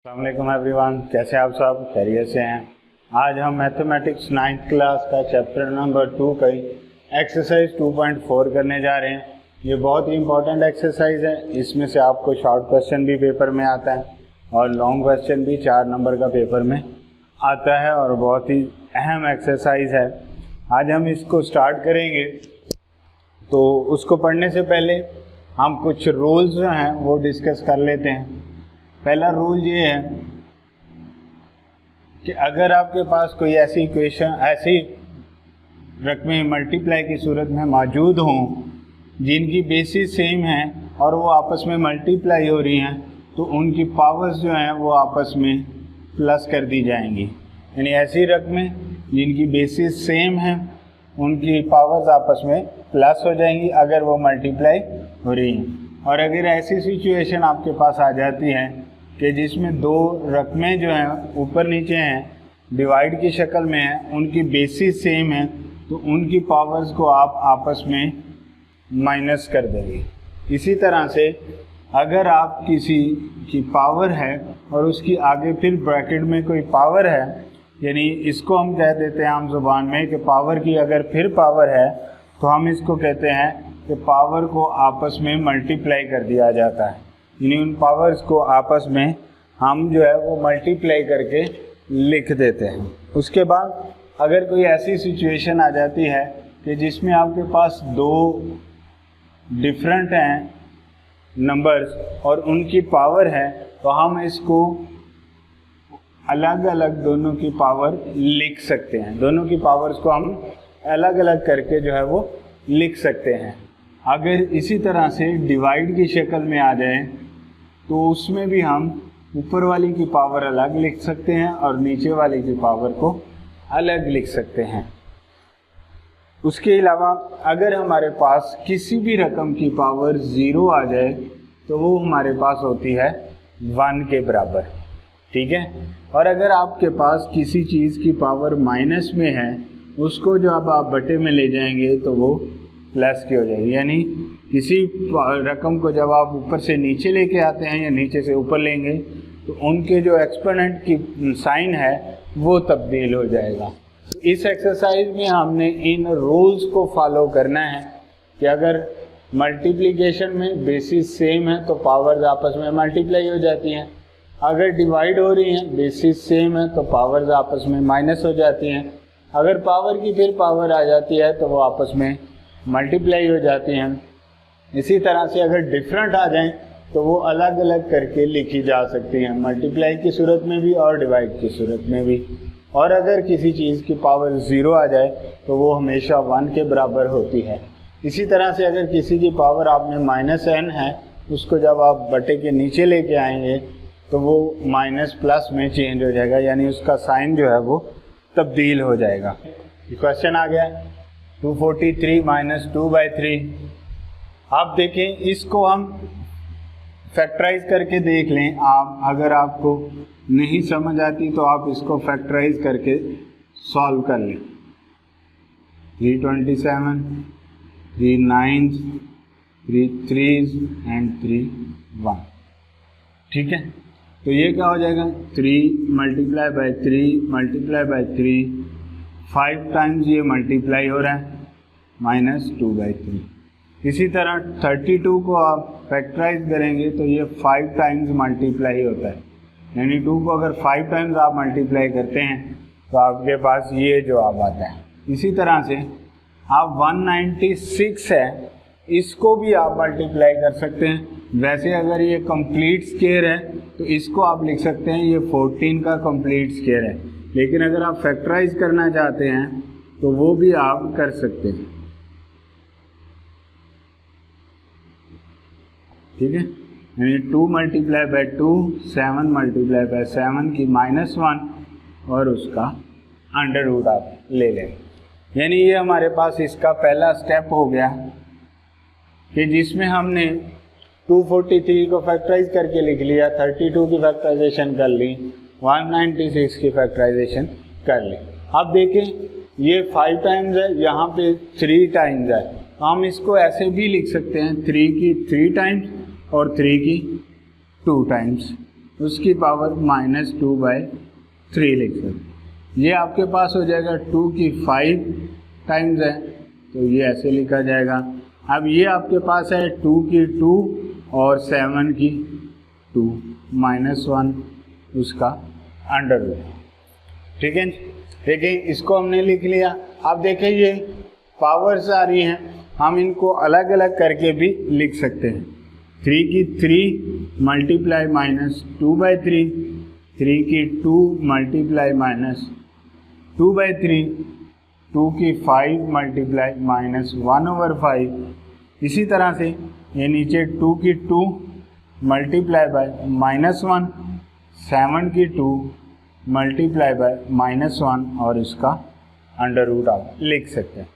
अस्सलाम वालेकुम एवरीवन, कैसे आप सब खैरियत से हैं। आज हम मैथमेटिक्स 9th क्लास का चैप्टर नंबर 2 का एक्सरसाइज 2.4 करने जा रहे हैं। ये बहुत ही इंपॉर्टेंट एक्सरसाइज है। इसमें से आपको शॉर्ट क्वेश्चन भी पेपर में आता है और लॉन्ग क्वेश्चन भी 4 नंबर का पेपर में आता है और बहुत ही अहम एक्सरसाइज है। आज हम इसको स्टार्ट करेंगे, तो उसको पढ़ने से पहले हम कुछ रूल्स जो हैं वो डिस्कस कर लेते हैं। पहला रूल ये है कि अगर आपके पास कोई ऐसी इक्वेशन, ऐसी रकमें मल्टीप्लाई की सूरत में मौजूद हों जिनकी बेसिस सेम है और वो आपस में मल्टीप्लाई हो रही हैं, तो उनकी पावर्स जो हैं वो आपस में प्लस कर दी जाएंगी। यानी ऐसी रकमें जिनकी बेसिस सेम है उनकी पावर्स आपस में प्लस हो जाएंगी अगर वो मल्टीप्लाई हो रही हैं। और अगर ऐसी सिचुएशन आपके पास आ जाती है कि जिसमें दो रकमें जो हैं ऊपर नीचे हैं, डिवाइड की शक्ल में हैं, उनकी बेसिस सेम है, तो उनकी पावर्स को आप आपस में माइनस कर देंगे। इसी तरह से अगर आप किसी की पावर है और उसकी आगे फिर ब्रैकेट में कोई पावर है, यानी इसको हम कह देते हैं आम जुबान में कि पावर की अगर फिर पावर है, तो हम इसको कहते हैं कि पावर को आपस में मल्टीप्लाई कर दिया जाता है। यानी उन पावर्स को आपस में हम जो है वो मल्टीप्लाई करके लिख देते हैं। उसके बाद अगर कोई ऐसी सिचुएशन आ जाती है कि जिसमें आपके पास दो डिफरेंट हैं नंबर्स और उनकी पावर है, तो हम इसको अलग अलग दोनों की पावर लिख सकते हैं। दोनों की पावर्स को हम अलग अलग करके जो है वो लिख सकते हैं। अगर इसी तरह से डिवाइड की शक्ल में आ जाए तो उसमें भी हम ऊपर वाली की पावर अलग लिख सकते हैं और नीचे वाली की पावर को अलग लिख सकते हैं। उसके अलावा अगर हमारे पास किसी भी रकम की पावर 0 आ जाए तो वो हमारे पास होती है 1 के बराबर, ठीक है। और अगर आपके पास किसी चीज़ की पावर माइनस में है, उसको जब आप बटे में ले जाएंगे तो वो प्लस की हो जाएगी। यानी किसी रकम को जब आप ऊपर से नीचे लेके आते हैं या नीचे से ऊपर लेंगे तो उनके जो एक्सपोनेंट की साइन है वो तब्दील हो जाएगा। इस एक्सरसाइज में हमने इन रूल्स को फॉलो करना है कि अगर मल्टीप्लिकेशन में बेसिस सेम है तो पावर्स आपस में मल्टीप्लाई हो जाती हैं। अगर डिवाइड हो रही हैं बेसिस सेम है तो पावर्स आपस में माइनस हो जाती हैं। अगर पावर की फिर पावर आ जाती है तो वो आपस में मल्टीप्लाई हो जाती हैं। इसी तरह से अगर डिफरेंट आ जाएं तो वो अलग अलग करके लिखी जा सकती हैं, मल्टीप्लाई की सूरत में भी और डिवाइड की सूरत में भी। और अगर किसी चीज़ की पावर 0 आ जाए तो वो हमेशा 1 के बराबर होती है। इसी तरह से अगर किसी की पावर आप में -n है, उसको जब आप बटे के नीचे लेके आएंगे तो वो माइनस प्लस में चेंज हो जाएगा, यानी उसका साइन जो है वो तब्दील हो जाएगा। क्वेश्चन आ गया 243 - 2/3। आप देखें, इसको हम फैक्टराइज करके देख लें। आप अगर आपको नहीं समझ आती तो आप इसको फैक्टराइज करके सॉल्व कर लें। 327, 3 9s, 3 3s एंड 3 1, ठीक है। तो ये क्या हो जाएगा 3 × 3 × 3, 5 टाइम्स ये मल्टीप्लाई हो रहा है -2/3। इसी तरह 32 को आप फैक्टराइज करेंगे तो ये 5 टाइम्स मल्टीप्लाई होता है। यानी 2 को अगर 5 टाइम्स आप मल्टीप्लाई करते हैं तो आपके पास ये जवाब आता है। इसी तरह से आप 196 है, इसको भी आप मल्टीप्लाई कर सकते हैं। वैसे अगर ये कंप्लीट स्क्वायर है तो इसको आप लिख सकते हैं ये 14 का कंप्लीट स्क्वायर है, लेकिन अगर आप फैक्टराइज करना चाहते हैं तो वो भी आप कर सकते हैं, ठीक है। यानी 2 × 2, 7 × 7 की -1 और उसका अंडर रूट आप ले लें। यानी ये हमारे पास इसका पहला स्टेप हो गया कि जिसमें हमने 243 को फैक्टराइज करके लिख लिया, 32 की फैक्टराइजेशन कर ली, 196 की फैक्टराइजेशन कर ली। अब देखें ये 5 टाइम्स है, यहाँ पे 3 टाइम्स है, तो हम इसको ऐसे भी लिख सकते हैं 3 की 3 टाइम्स और 3 की 2 टाइम्स। उसकी पावर -2/3 लिख सकते हैं। ये आपके पास हो जाएगा 2 की 5 टाइम्स है, तो ये ऐसे लिखा जाएगा। अब ये आपके पास है 2 की 2 और 7 की 2 -1 उसका अंडर रूट। ठीक है, देखिए इसको हमने लिख लिया। अब देखिए ये पावर्स आ रही हैं, हम इनको अलग अलग करके भी लिख सकते हैं। 3 की 3 मल्टीप्लाई -2/3, 3 की 2 मल्टीप्लाई -2/3, 2 की 5 मल्टीप्लाई -1/5। इसी तरह से ये नीचे 2 की 2 मल्टीप्लाई बाय -1, 7 की 2 मल्टीप्लाई बाय -1 और इसका अंडर रूट आप लिख सकते हैं।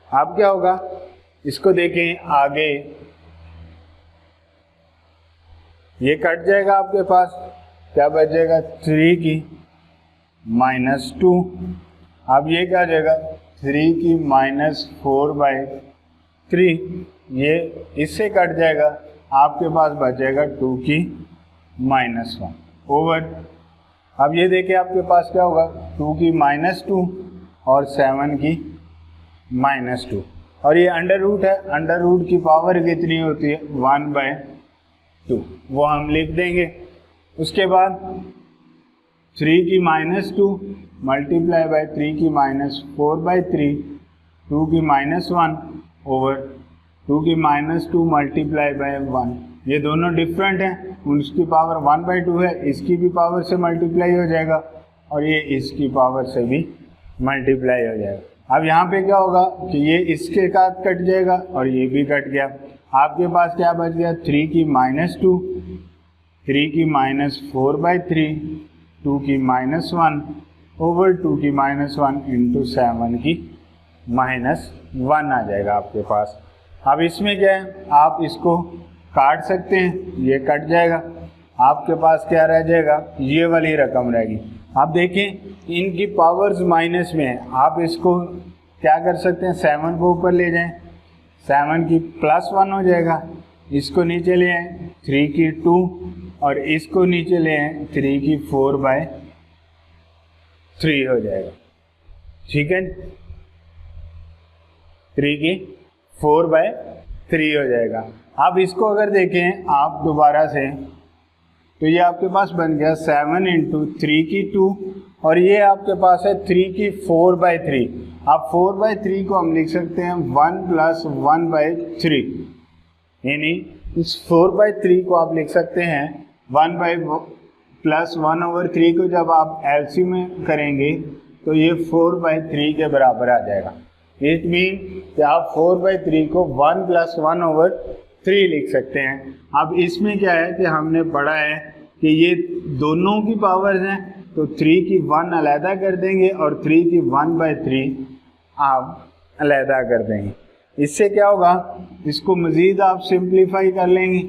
अब क्या होगा, इसको देखें आगे, ये कट जाएगा आपके पास, क्या बचेगा 3 की -2। अब ये क्या हो जाएगा 3 की -4/3, ये इससे कट जाएगा, आपके पास बचेगा 2 की -1 ओवर। अब ये देखिए आपके पास क्या होगा 2 की -2 और 7 की -2, और ये अंडर रूट है, अंडर रूट की पावर कितनी होती है 1/2, वो हम लिख देंगे। उसके बाद 3 की -2 मल्टीप्लाई बाय 3 की -4/3, 2 की -1 ओवर 2 की -2 मल्टीप्लाई बाय 1, ये दोनों डिफरेंट हैं, उसकी पावर 1/2 है, इसकी भी पावर से मल्टीप्लाई हो जाएगा और ये इसकी पावर से भी मल्टीप्लाई हो जाएगा। अब यहाँ पे क्या होगा कि ये इसके साथ कट जाएगा और ये भी कट गया। आपके पास क्या बच गया 3 की -2, 3 की -4/3, 2 की -1 ओवर 2 की -1 इंटू 7 की -1 आ जाएगा आपके पास। अब इसमें क्या है, आप इसको काट सकते हैं, ये कट जाएगा, आपके पास क्या रह जाएगा, ये वाली रकम रहेगी। आप देखें इनकी पावर्स माइनस में है, आप इसको क्या कर सकते हैं 7 को ऊपर ले जाएं, 7 की +1 हो जाएगा, इसको नीचे ले आए 3 की 2 और इसको नीचे ले आए 3 की 4/3 हो जाएगा। ठीक है, 3 की 4/3 हो जाएगा। अब इसको अगर देखें आप दोबारा से, तो ये आपके पास बन गया 7 इंटू 3 की 2 और ये आपके पास है 3 की 4/3। अब 4/3 को हम लिख सकते हैं 1 + 1/3, यानी इस 4/3 को आप लिख सकते हैं 1/+1/3 को जब आप एलसीएम में करेंगे तो ये 4/3 के बराबर आ जाएगा। इट मीन कि आप 4/3 को 1 + 1/3 लिख सकते हैं। अब इसमें क्या है कि हमने पढ़ा है कि ये दोनों की पावर्स हैं, तो 3 की 1 अलहदा कर देंगे और 3 की 1/3 आप अलहदा कर देंगे। इससे क्या होगा, इसको मज़ीद आप सिंप्लीफाई कर लेंगे,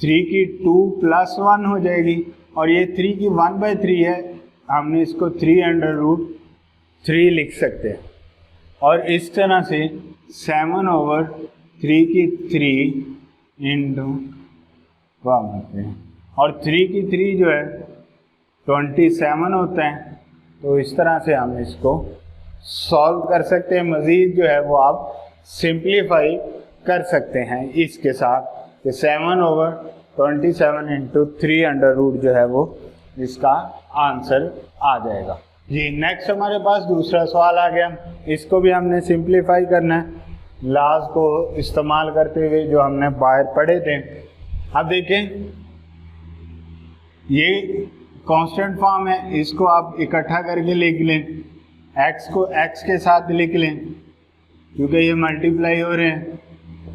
3 की 2 + 1 हो जाएगी और ये 3 की 1/3 है, हमने इसको 3√3 लिख सकते हैं। और इस तरह से 7/3 की 3 इंटू होते हैं और 3 की 3 जो है 27 होते हैं। तो इस तरह से हम इसको सॉल्व कर सकते हैं। मज़ीद जो है वो आप सिंप्लीफाई कर सकते हैं इसके साथ कि 7/27 इंटू 3√, जो है वो इसका आंसर आ जाएगा। जी, नेक्स्ट हमारे पास दूसरा सवाल आ गया, इसको भी हमने सिंप्लीफाई करना है लाज को इस्तेमाल करते हुए जो हमने बाहर पढ़े थे। अब देखें ये कांस्टेंट फॉर्म है, इसको आप इकट्ठा करके लिख लें, x को x के साथ लिख लें क्योंकि ये मल्टीप्लाई हो रहे हैं।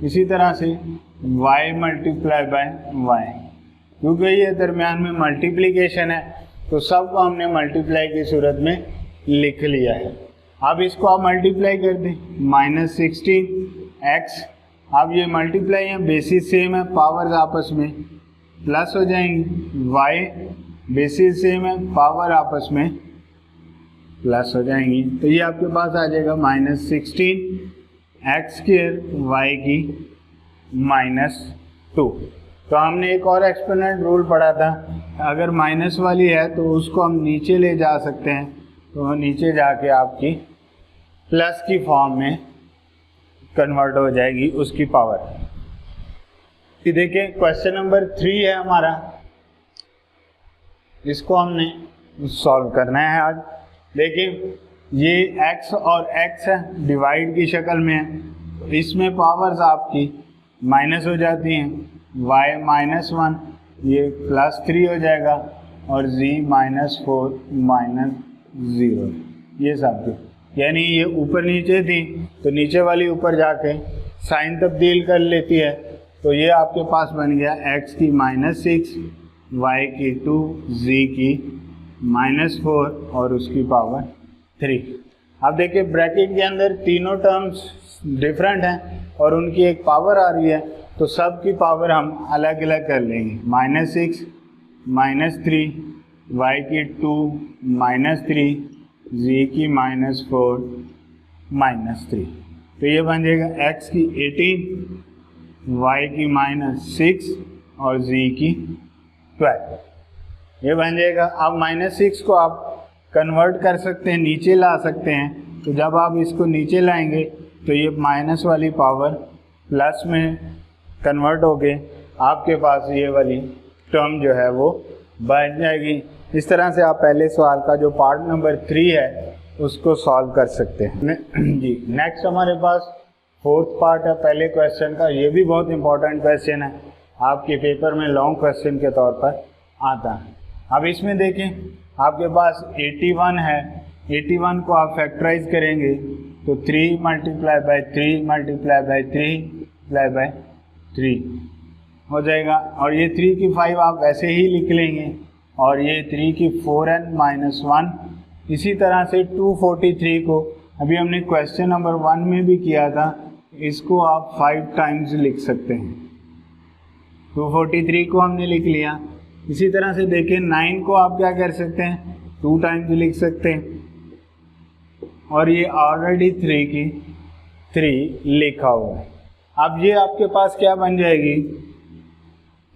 इसी तरह से y मल्टीप्लाई बाय y, क्योंकि ये दरमियान में मल्टीप्लिकेशन है तो सबको हमने मल्टीप्लाई की सूरत में लिख लिया है। अब इसको आप मल्टीप्लाई कर दें -16x, अब ये मल्टीप्लाई है, बेसिस सेम है, पावर्स आपस में प्लस हो जाएंगी, y बेसिस सेम है, पावर आपस में प्लस हो जाएंगी, तो ये आपके पास आ जाएगा -16x² y की -2। तो हमने एक और एक्सपोनेंट रूल पढ़ा था, अगर माइनस वाली है तो उसको हम नीचे ले जा सकते हैं, तो वो नीचे जाके आपकी प्लस की फॉर्म में कन्वर्ट हो जाएगी उसकी पावर। ये देखिए क्वेश्चन नंबर 3 है हमारा, इसको हमने सॉल्व करना है आज। देखिए ये x और x है, डिवाइड की शक्ल में है, तो इसमें पावर्स आपकी माइनस हो जाती हैं, y -1 ये +3 हो जाएगा और z -4 -0 ये सब कुछ, यानी ये ऊपर नीचे थी तो नीचे वाली ऊपर जाके साइन तब्दील कर लेती है, तो ये आपके पास बन गया x की -6, y की 2, z की -4 और उसकी पावर 3। अब देखिए ब्रैकेट के अंदर तीनों टर्म्स डिफरेंट हैं और उनकी एक पावर आ रही है, तो सब की पावर हम अलग अलग कर लेंगे। -6 -3, y की 2 -3, z की -4 -3, तो ये बन जाएगा x की 18, y की -6 और z की 12, ये बन जाएगा। अब -6 को आप कन्वर्ट कर सकते हैं, नीचे ला सकते हैं, तो जब आप इसको नीचे लाएंगे तो ये माइनस वाली पावर प्लस में कन्वर्ट हो गए, आपके पास ये वाली टर्म जो है वो बन जाएगी। इस तरह से आप पहले सवाल का जो पार्ट नंबर 3 है उसको सॉल्व कर सकते हैं जी। नेक्स्ट हमारे पास 4th पार्ट है पहले क्वेश्चन का, ये भी बहुत इंपॉर्टेंट क्वेश्चन है, आपके पेपर में लॉन्ग क्वेश्चन के तौर पर आता है। अब इसमें देखें आपके पास 81 है, 81 को आप फैक्टराइज करेंगे तो 3 × 3 × 3 3 हो जाएगा, और ये 3 की 5 आप वैसे ही लिख लेंगे, और ये 3 की 4n - 1। इसी तरह से 243 को अभी हमने क्वेश्चन नंबर 1 में भी किया था, इसको आप 5 टाइम्स लिख सकते हैं। 243 को हमने लिख लिया। इसी तरह से देखिए 9 को आप क्या कर सकते हैं, 2 टाइम्स लिख सकते हैं, और ये ऑलरेडी 3 की 3 लिखा हुआ है। अब ये आपके पास क्या बन जाएगी,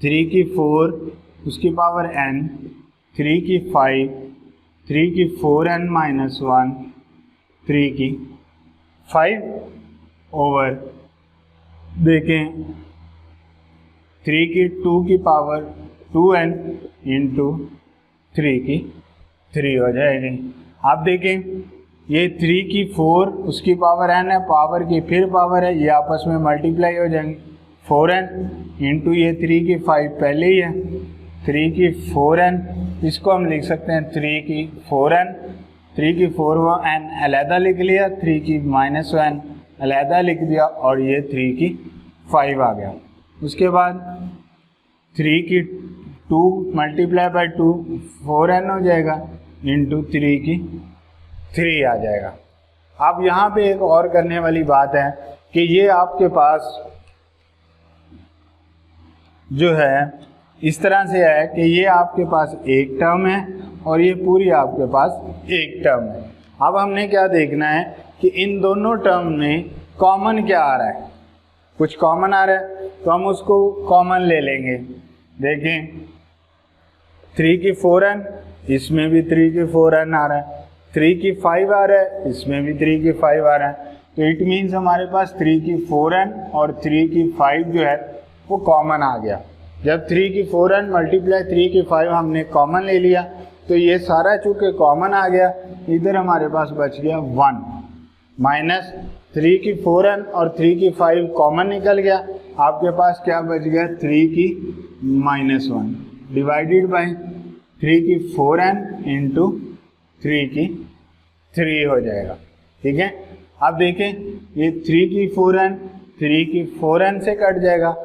3 की 4 उसकी पावर n, 3 की 5, 3 की 4n - 1, 3 की 5 ओवर देखें 3 की 2 की पावर 2n इंटू 3 की 3 हो जाएगी। आप देखें ये 3 की 4 उसकी पावर n है, पावर की फिर पावर है, ये आपस में मल्टीप्लाई हो जाएंगे। 4n इंटू ये 3 की 5 पहले ही है, 3 की 4n, इसको हम लिख सकते हैं 3 की 4n, 3 की 4 वो n अलहदा लिख लिया, 3 की -1 अलहदा लिख दिया, और ये 3 की 5 आ गया। उसके बाद 3 की 2 × 2 4n हो जाएगा इंटू 3 की 3 आ जाएगा। अब यहाँ पे एक और करने वाली बात है कि ये आपके पास जो है इस तरह से है कि ये आपके पास एक टर्म है और ये पूरी आपके पास एक टर्म है। अब हमने क्या देखना है कि इन दोनों टर्म में कॉमन क्या आ रहा है, कुछ कॉमन आ रहा है तो हम उसको कॉमन ले लेंगे। देखें 3 की 4n, इसमें भी 3 की 4n आ रहा है, 3 की 5 आ रहा है, इसमें भी 3 की 5 आ रहा है, तो इट मीन्स हमारे पास 3 की 4n और 3 की 5 जो है वो कॉमन आ गया। जब 3 की 4n मल्टीप्लाई 3 की 5 हमने कॉमन ले लिया तो ये सारा चूँकि कॉमन आ गया, इधर हमारे पास बच गया 1 माइनस 3 की 4n और 3 की 5 कॉमन निकल गया, आपके पास क्या बच गया 3 की -1 डिवाइडेड बाय 3 की 4n इंटू 3 की 3 हो जाएगा। ठीक है, अब देखें ये 3 की 4n 3 की 4n से कट जाएगा।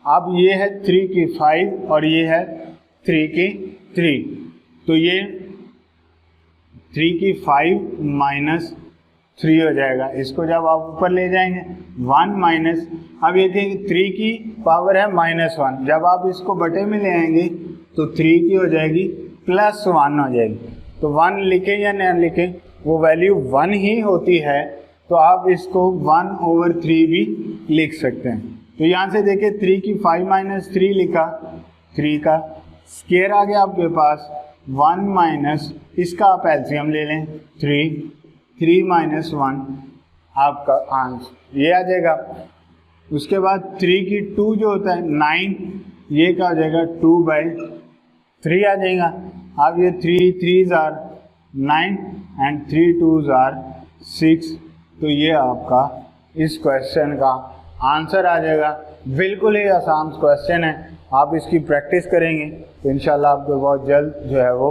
अब ये है 3 की 5 और ये है 3 की 3, तो ये 3 की 5 माइनस 3 हो जाएगा। इसको जब आप ऊपर ले जाएंगे 1 माइनस, अब ये देखेंगे 3 की पावर है -1, जब आप इसको बटे में ले आएंगे तो 3 की हो जाएगी +1 हो जाएगी। तो 1 लिखें या न लिखें वो वैल्यू 1 ही होती है, तो आप इसको 1/3 भी लिख सकते हैं। तो यहाँ से देखिए 3 की 5 माइनस 3 लिखा, 3 का स्क्वायर आ गया आपके पास 1 माइनस इसका आप एलसीएम ले लें 3 माइनस 1 आपका आंसर ये आ जाएगा। उसके बाद 3 की 2 जो होता है 9, ये क्या हो जाएगा 2/3 आ जाएगा। अब ये 3 आर 9 एंड 3 2s आर 6, तो ये आपका इस क्वेश्चन का आंसर आ जाएगा। बिल्कुल ही आसान क्वेश्चन है, आप इसकी प्रैक्टिस करेंगे तो इंशाल्लाह आपको बहुत जल्द जो है वो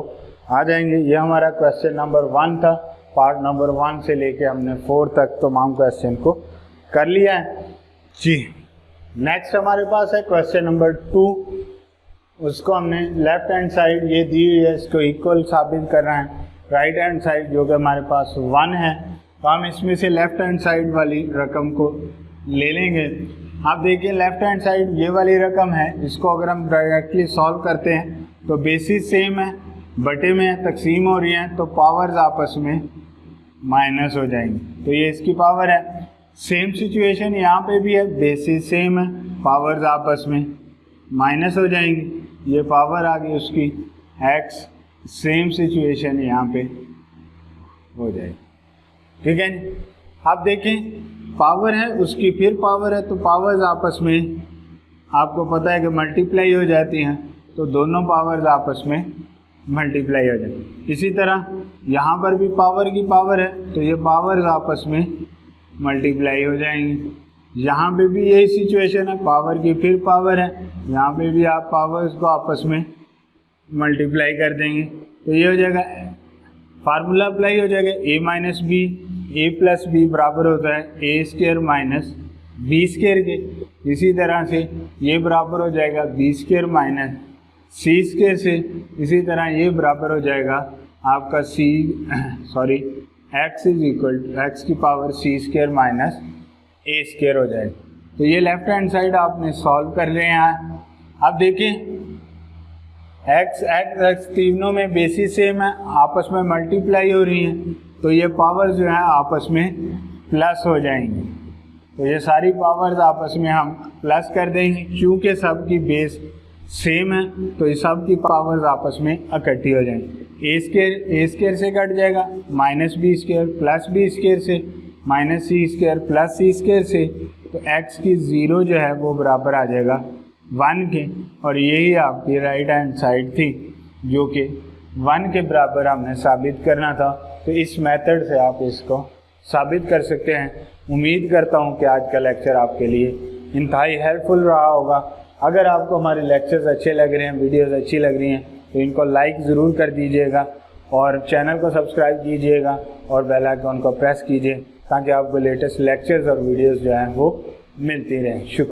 आ जाएंगे। ये हमारा क्वेश्चन नंबर 1 था। पार्ट नंबर 1 से लेके हमने 4 तक तमाम क्वेश्चन को कर लिया है जी। नेक्स्ट हमारे पास है क्वेश्चन नंबर 2। उसको हमने लेफ्ट हैंड साइड ये दी हुई है, इसको इक्वल साबित कर रहे हैं। राइट हैंड साइड जो कि हमारे पास 1 है, तो हम इसमें से लेफ्ट हैंड साइड वाली रकम को ले लेंगे। आप देखिए लेफ्ट हैंड साइड ये वाली रकम है, इसको अगर हम डायरेक्टली सॉल्व करते हैं तो बेसिस सेम है, बटे में तकसीम हो रही है, तो पावर्स आपस में माइनस हो जाएंगी, तो ये इसकी पावर है। सेम सिचुएशन यहाँ पे भी है, बेसिस सेम है, पावर्स आपस में माइनस हो जाएंगी, ये पावर आ गई उसकी x। सेम सिचुएशन यहाँ पे हो जाएगी, ठीक है। आप देखें पावर है उसकी, फिर पावर है, तो पावर्स आपस में आपको पता है कि मल्टीप्लाई हो जाती हैं, तो दोनों पावर्स आपस में मल्टीप्लाई हो जाएगी। इसी तरह यहाँ पर भी पावर की पावर है, तो ये पावर्स आपस में मल्टीप्लाई हो जाएंगी। यहाँ पे भी यही सिचुएशन है, पावर की फिर पावर है, यहाँ पे भी आप पावर्स को आपस में मल्टीप्लाई कर देंगे, तो ये हो जाएगा फार्मूला अप्लाई हो जाएगा a minus B, A plus B बराबर होता है A square minus B square के। इसी तरह से ये बराबर हो जाएगा B square minus C square से। इसी तरह ये बराबर हो जाएगा आपका x is equal to X की power C square minus A square हो जाएगा। तो ये लेफ्ट हैंड साइड आपने सॉल्व कर लिया है। अब देखिए x तीनों में बेसिस सेम है, आपस में मल्टीप्लाई हो रही हैं, तो ये पावर जो है आपस में प्लस हो जाएंगी। तो ये सारी पावर्स आपस में हम प्लस कर देंगे, क्योंकि सब की बेस सेम है, तो ये सब की पावर्स आपस में इकट्ठी हो जाएंगी। ए स्क्वायर से कट जाएगा, minus B square plus B square से, minus C square plus C square से, तो x की 0 जो है वो बराबर आ जाएगा 1 के। और यही आपकी राइट हैंड साइड थी जो कि 1 के बराबर हमने साबित करना था। तो इस मेथड से आप इसको साबित कर सकते हैं। उम्मीद करता हूं कि आज का लेक्चर आपके लिए इंतहाई हेल्पफुल रहा होगा। अगर आपको हमारे लेक्चर्स अच्छे लग रहे हैं, वीडियोस अच्छी लग रही हैं, तो इनको लाइक ज़रूर कर दीजिएगा और चैनल को सब्सक्राइब कीजिएगा और बेल आइकन को प्रेस कीजिए, ताकि आपको लेटेस्ट लेक्चर्स और वीडियोस जो हैं वो मिलती रहें। शुक्रिया।